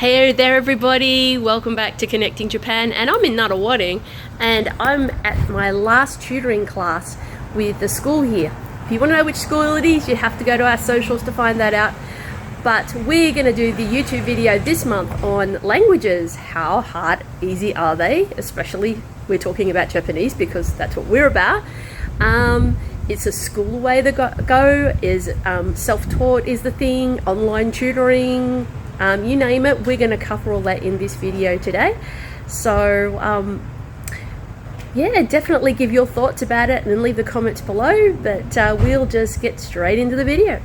Hey there everybody, welcome back to Connecting Japan, and I'm in Nunawading and I'm at my last tutoring class with the school here. If you want to know which school it is, you have to go to our socials to find that out. But we're going to do the YouTube video this month on languages. How hard, easy are they? Especially we're talking about Japanese because that's what we're about. It's a school way to go, is self-taught is the thing, online tutoring, you name it. We're going to cover all that in this video today. So yeah, definitely give your thoughts about it and leave the comments below, but we'll just get straight into the video.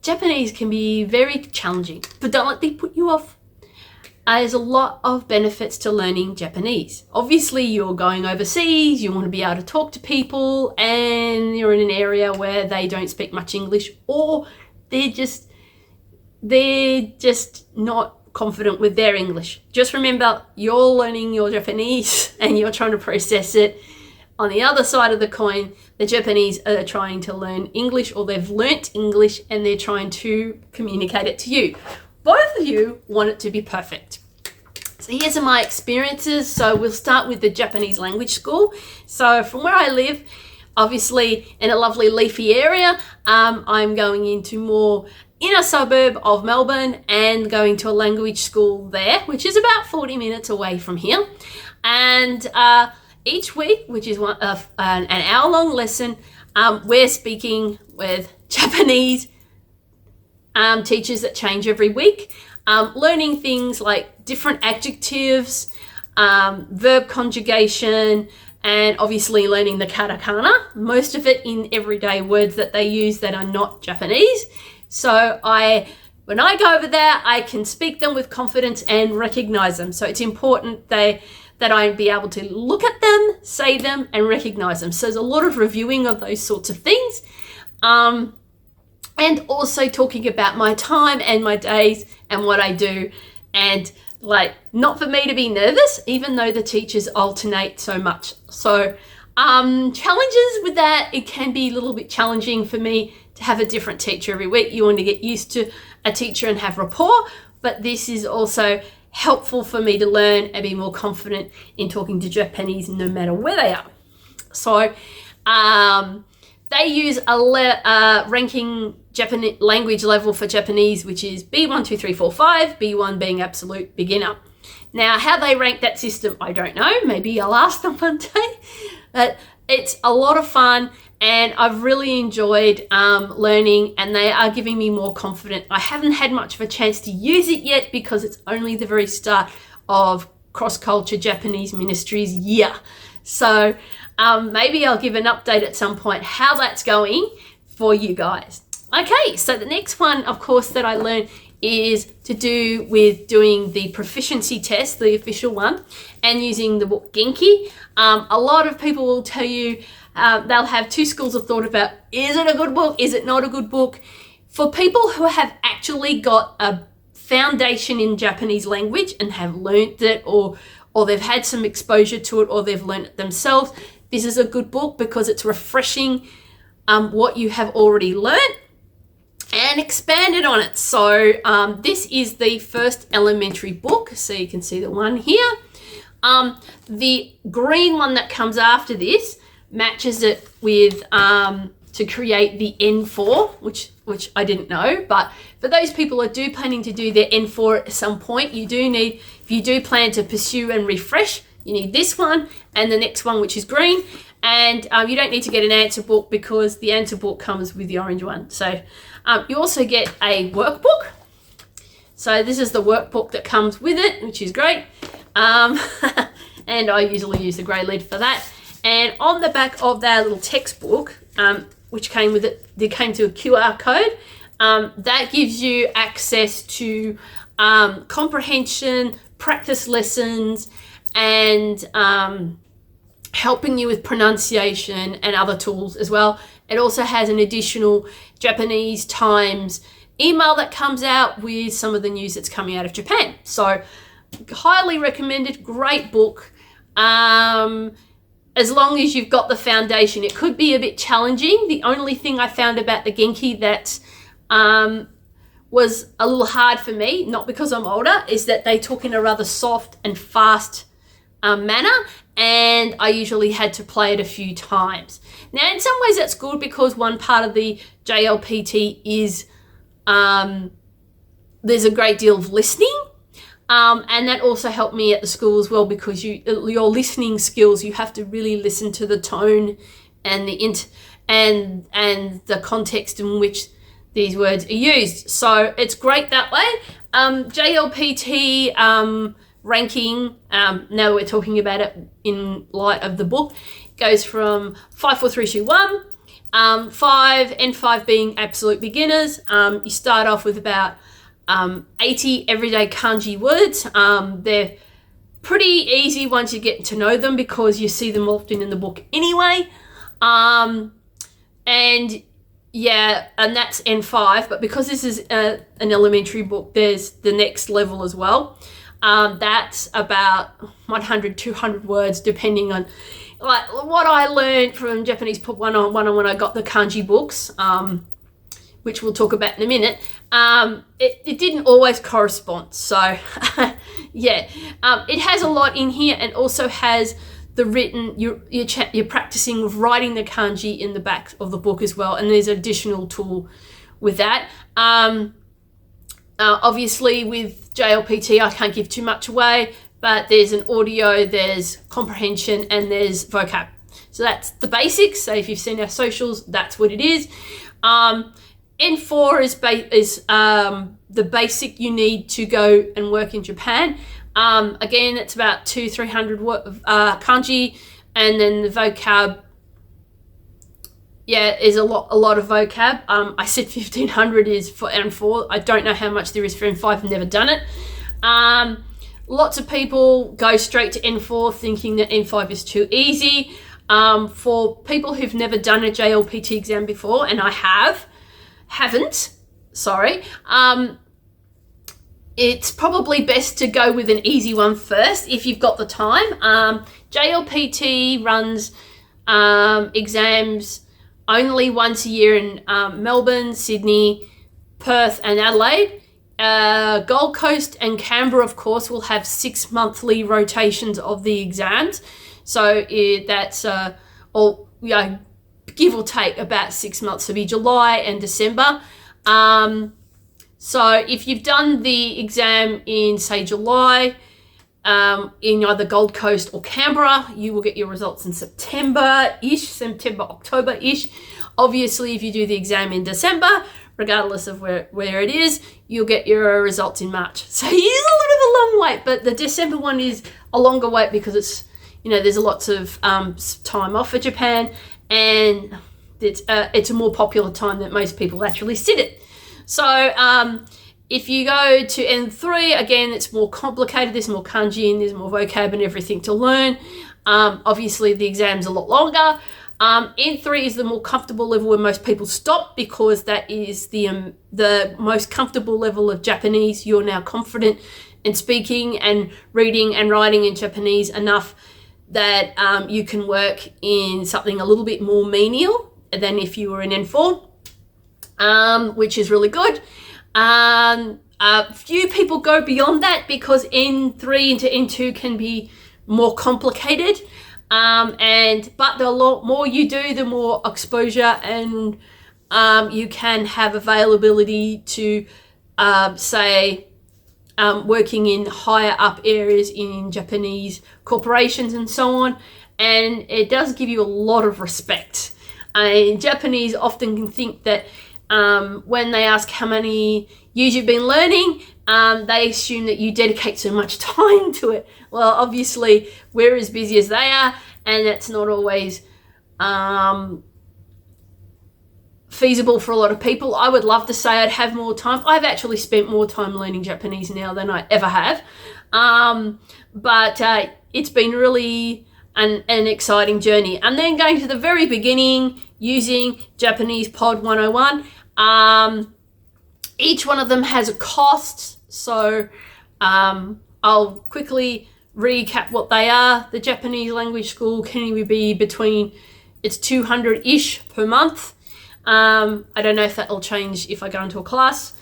Japanese can be very challenging, but don't let them put you off. There's a lot of benefits to learning Japanese. Obviously, you're going overseas, you want to be able to talk to people, and you're in an area where they don't speak much English, or they're just not confident with their English. Just remember, you're learning your Japanese and you're trying to process it. On the other side of the coin, the Japanese are trying to learn English, or they've learnt English and they're trying to communicate it to you. Both of you want it to be perfect. So here's some of my experiences. So we'll start with the Japanese language school. So from where I live, obviously in a lovely leafy area, I'm going into more inner suburb of Melbourne and going to a language school there, which is about 40 minutes away from here. And each week, which is an hour-long lesson, we're speaking with Japanese teachers that change every week, learning things like different adjectives, verb conjugation, and obviously learning the katakana, most of it in everyday words that they use that are not Japanese. So when I go over there, I can speak them with confidence and recognize them. So it's important that I be able to look at them, say them, and recognize them. So there's a lot of reviewing of those sorts of things. And also talking about my time and my days and what I do, and not for me to be nervous, even though the teachers alternate so much. So challenges with that, it can be a little bit challenging for me to have a different teacher every week. You want to get used to a teacher and have rapport, but this is also helpful for me to learn and be more confident in talking to Japanese no matter where they are. So they use a ranking Japanese language level for Japanese, which is B1, 2, 3, 4, 5, B1 being absolute beginner. Now, how they rank that system, I don't know. Maybe I'll ask them one day. But it's a lot of fun, and I've really enjoyed learning, and they are giving me more confidence. I haven't had much of a chance to use it yet because it's only the very start of cross-culture Japanese ministries year. So maybe I'll give an update at some point how that's going for you guys. Okay, so the next one, of course, that I learned is to do with doing the proficiency test, the official one, and using the book Genki. A lot of people will tell you they'll have two schools of thought about, is it a good book? Is it not a good book? For people who have actually got a foundation in Japanese language and have learnt it, or they've had some exposure to it, or they've learnt it themselves, this is a good book because it's refreshing what you have already learnt and expanded on it. So this is the first elementary book. So you can see the one here. The green one that comes after this matches it with to create the N4, which I didn't know. But for those people that do planning to do their N4 at some point, if you do plan to pursue and refresh, you need this one and the next one, which is green. And you don't need to get an answer book because the answer book comes with the orange one. So you also get a workbook. So this is the workbook that comes with it, which is great. And I usually use the grey lid for that. And on the back of that little textbook, which came with it, they came to a QR code. That gives you access to comprehension, practice lessons, and helping you with pronunciation and other tools as well. It also has an additional Japanese Times email that comes out with some of the news that's coming out of Japan. So highly recommended, great book. As long as you've got the foundation. It could be a bit challenging. The only thing I found about the Genki that was a little hard for me, not because I'm older, is that they talk in a rather soft and fast manner, and I usually had to play it a few times. Now, in some ways that's good because one part of the JLPT is there's a great deal of listening, and that also helped me at the school as well, because your listening skills, you have to really listen to the tone and and the context in which these words are used. So it's great that way. JLPT ranking, now we're talking about it in light of the book, goes from 5, 4, 3, 2, 1. 5 and 5 being absolute beginners. You start off with about 80 everyday kanji words. They're pretty easy once you get to know them because you see them often in the book anyway. And that's N5, but because this is an elementary book, there's the next level as well. That's about 100, 200 words, depending on like what I learned from Japanese Pop 101 when I got the kanji books, which we'll talk about in a minute. It didn't always correspond. So it has a lot in here, and also has the written, you're practicing with writing the kanji in the back of the book as well, and there's an additional tool with that. Obviously with JLPT I can't give too much away, but there's an audio, there's comprehension, and there's vocab. So that's the basics. So if you've seen our socials, that's what it is. N4 is the basic you need to go and work in Japan. Again, it's about 200-300 kanji, and then the vocab, is a lot of vocab. I said 1500 is for N4. I don't know how much there is for N5. I've never done it. Lots of people go straight to N4 thinking that N5 is too easy. For people who've never done a JLPT exam before, and I haven't, it's probably best to go with an easy one first if you've got the time. JLPT runs exams only once a year in Melbourne, Sydney, Perth and Adelaide. Gold Coast and Canberra, of course, will have 6 monthly rotations of the exams. So that's give or take about 6 months. So it'll be July and December. So if you've done the exam in, say, July, in either Gold Coast or Canberra, you will get your results in September, October-ish. Obviously, if you do the exam in December, regardless of where it is, you'll get your results in March. So it is a little bit of a long wait, but the December one is a longer wait because it's, there's lots of time off for Japan, and it's a more popular time that most people actually sit it. So if you go to N3, again, it's more complicated. There's more kanji and there's more vocab and everything to learn. Obviously, the exam's a lot longer. N3 is the more comfortable level where most people stop, because that is the most comfortable level of Japanese. You're now confident in speaking and reading and writing in Japanese enough that you can work in something a little bit more menial than if you were in N4, which is really good. Few people go beyond that because N3 into N2 can be more complicated. But the more you do, the more exposure and you can have availability to, working in higher up areas in Japanese corporations and so on. And it does give you a lot of respect. Japanese often can think that when they ask how many years you've been learning, they assume that you dedicate so much time to it. Well, obviously, we're as busy as they are, and that's not always feasible for a lot of people. I would love to say I'd have more time. I've actually spent more time learning Japanese now than I ever have. But it's been really an exciting journey. And then going to the very beginning, using Japanese Pod 101. Each one of them has a cost. So I'll quickly recap what they are. The Japanese language school can be between, it's 200-ish per month. I don't know if that'll change if I go into a class.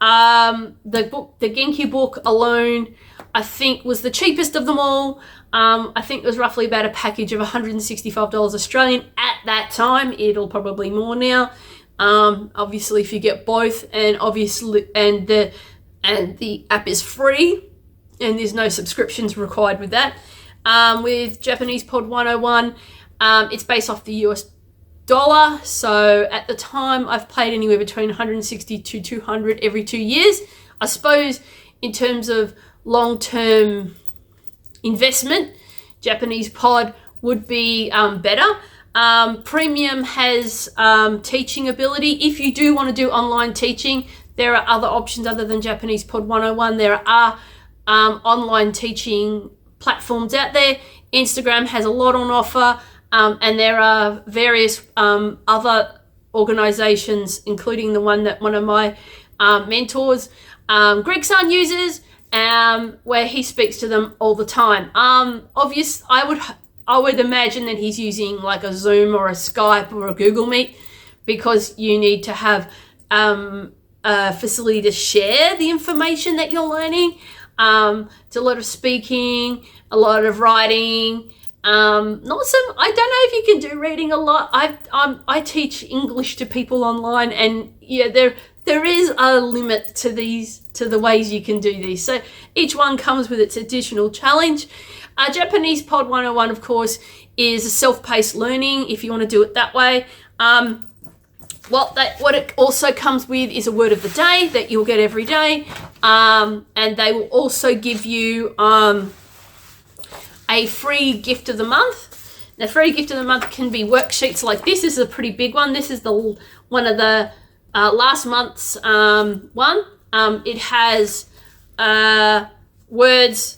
The Genki book alone, I think, was the cheapest of them all. I think it was roughly about a package of $165 Australian at that time. It'll probably more now. Obviously, if you get both, and the app is free, and there's no subscriptions required with that. With Japanese Pod 101, it's based off the US dollar. So at the time, I've paid anywhere between 160 to 200 every 2 years. I suppose in terms of long-term investment, Japanese Pod would be better. Premium has teaching ability. If you do want to do online teaching, there are other options other than Japanese Pod 101. There are online teaching platforms out there. Instagram has a lot on offer, and there are various other organizations, including the one that one of my mentors, Greg-san, uses, where he speaks to them all the time. I would imagine that he's using like a Zoom or a Skype or a Google Meet, because you need to have a facility to share the information that you're learning. It's a lot of speaking, a lot of writing. I don't know if you can do reading a lot. I teach English to people online, and yeah, there is a limit to the ways you can do these. So each one comes with its additional challenge. Japanese Pod 101, of course, is a self-paced learning, if you want to do it that way. What it also comes with is a word of the day that you'll get every day. And they will also give you a free gift of the month. The free gift of the month can be worksheets like this. This is a pretty big one. This is one of the last month's one. It has the words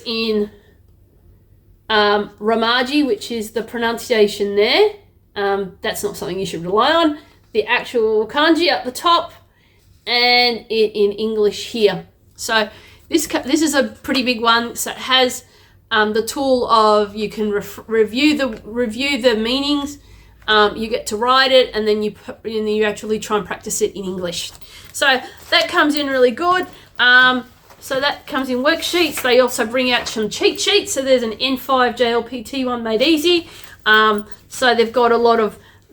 in Romaji, which is the pronunciation there. That's not something you should rely on. The actual kanji at the top, and it in English here. So this is a pretty big one. So it has the tool of you can review the meanings. You get to write it, and then you actually try and practice it in English. So that comes in really good. So that comes in worksheets. They also bring out some cheat sheets. So there's an N5 JLPT one made easy. So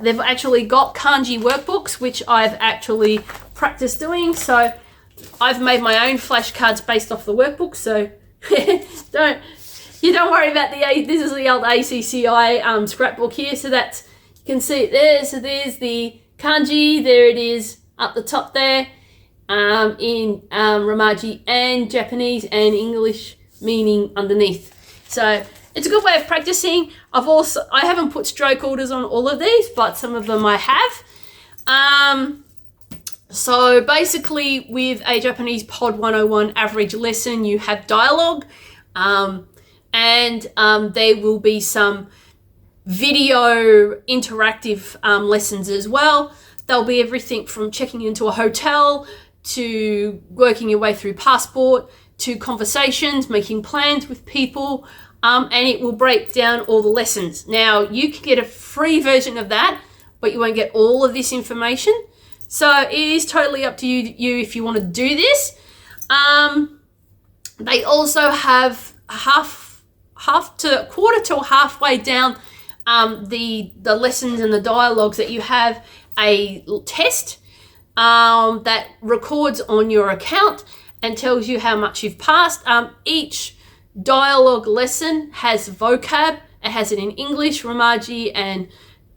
they've actually got kanji workbooks, which I've actually practiced doing. So I've made my own flashcards based off the workbook. So don't worry about this is the old ACCI scrapbook here. So you can see it there. So there's the kanji. There it is up the top there. In Romaji and Japanese and English meaning underneath. So it's a good way of practicing. I haven't put stroke orders on all of these, but some of them I have. So basically with a Japanese Pod 101 average lesson, you have dialogue, and there will be some video interactive lessons as well. There'll be everything from checking into a hotel to working your way through passport to conversations, making plans with people, and it will break down all the lessons. Now, you can get a free version of that, but you won't get all of this information. So it is totally up to you if you want to do this. They also have quarter to halfway down the lessons and the dialogues that you have a test that records on your account and tells you how much you've passed. Each dialogue lesson has vocab. It has it in English, Romaji, and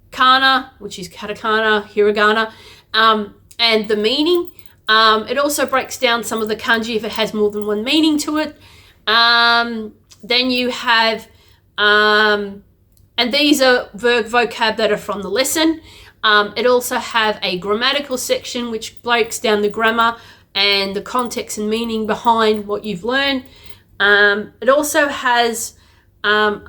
kana, which is katakana, hiragana, and the meaning. It also breaks down some of the kanji if it has more than one meaning to it. Then you have, and these are vocab that are from the lesson. It also have a grammatical section which breaks down the grammar and the context and meaning behind what you've learned. It also has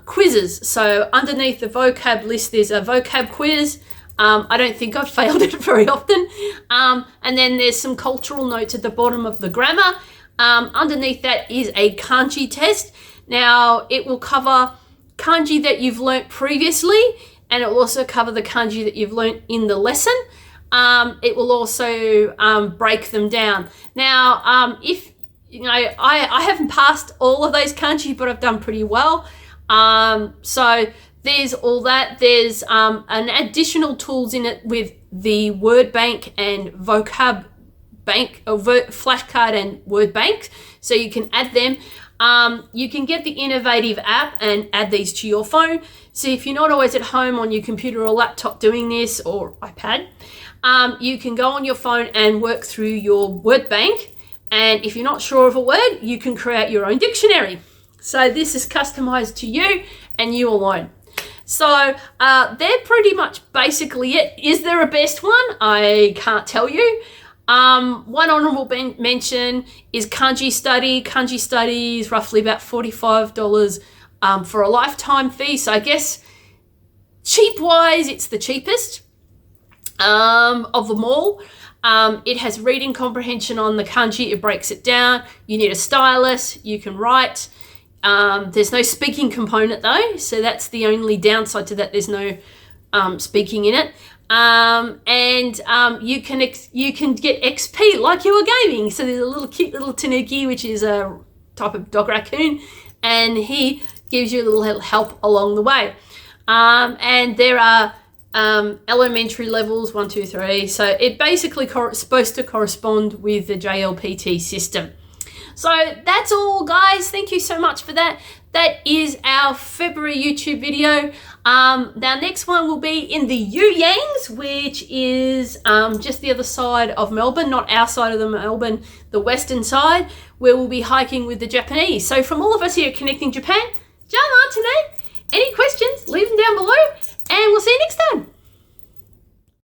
quizzes. So underneath the vocab list, there's a vocab quiz. I don't think I've failed it very often. And then there's some cultural notes at the bottom of the grammar. Underneath that is a kanji test. Now, it will cover kanji that you've learnt previously, and it will also cover the kanji that you've learnt in the lesson. it will also break them down. Now, if you know, I haven't passed all of those kanji, but I've done pretty well. So there's all that. There's an additional tools in it with the word bank and vocab bank, or flashcard and word bank, so you can add them. You can get the Innovative app and add these to your phone. So if you're not always at home on your computer or laptop doing this, or iPad, you can go on your phone and work through your word bank. And if you're not sure of a word, you can create your own dictionary. So this is customized to you and you alone. So they're pretty much basically it. Is there a best one? I can't tell you. One honorable mention is Kanji Study. Kanji Study is roughly about $45 for a lifetime fee. So I guess cheap-wise, it's the cheapest of them all. It has reading comprehension on the kanji. It breaks it down. You need a stylus. You can write. There's no speaking component though, so that's the only downside to that. There's no speaking in it. You can get XP like you were gaming. So there's a little cute little tanuki, which is a type of dog raccoon, and he gives you a little help along the way. And there are elementary levels 1, 2, 3. So it basically supposed to correspond with the JLPT system. So that's all, guys. Thank you so much for that. That is our February YouTube video. Our next one will be in the You Yangs, which is just the other side of Melbourne, not our side of the Melbourne, the western side, where we'll be hiking with the Japanese. So from all of us here at Connecting Japan, Jama today. Any questions, leave them down below, and we'll see you next time.